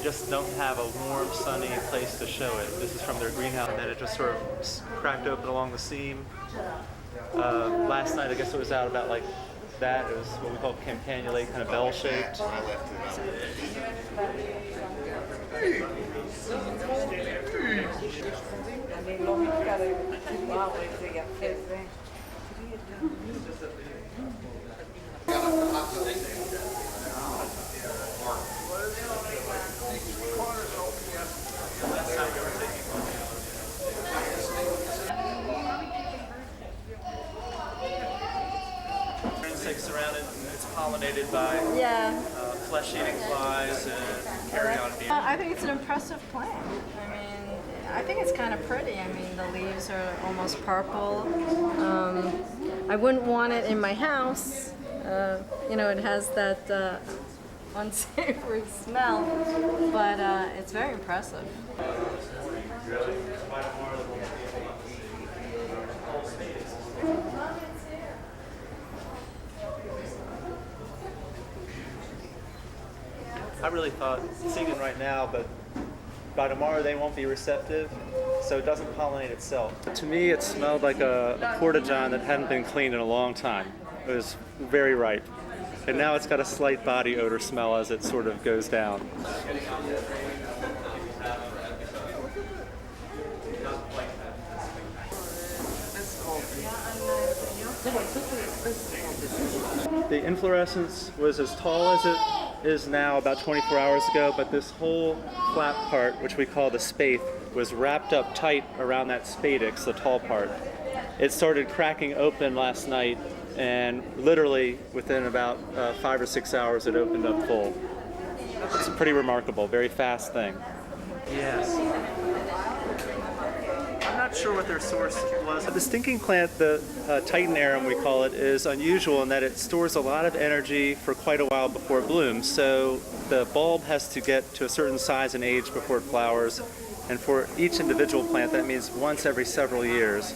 they just don't have a warm, sunny place to show it. This is from their greenhouse, and then it just sort of cracked open along the seam. Last night, I guess it was out about like that. It was what we call campanulate, kind of bell-shaped. Insects around it, and it's pollinated by flesh-eating flies and carrion beetles. I think it's an impressive plant. I mean, I think it's kind of pretty. I mean, the leaves are almost purple. I wouldn't want it in my house. You know, it has that unsavory smell, but it's very impressive. I really thought singing right now, but by tomorrow they won't be receptive, so it doesn't pollinate itself. To me, it smelled like a porta-john that hadn't been cleaned in a long time. It was very ripe. And now it's got a slight body odor smell as it sort of goes down. The inflorescence was as tall as it is now about 24 hours ago, but this whole flap part, which we call the spathe, was wrapped up tight around that spadix, the tall part. It started cracking open last night, and literally within about 5 or 6 hours it opened up full. It's pretty remarkable, very fast thing. Yes. I'm not sure what their source was. The stinking plant, the Titan Arum we call it, is unusual in that it stores a lot of energy for quite a while before it blooms. So the bulb has to get to a certain size and age before it flowers. And for each individual plant, that means once every several years.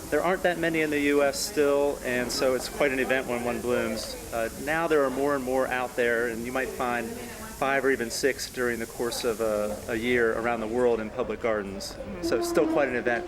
There aren't that many in the US still, and so it's quite an event when one blooms. Now there are more and more out there, and you might find 5 or even 6 during the course of a year around the world in public gardens. So it's still quite an event.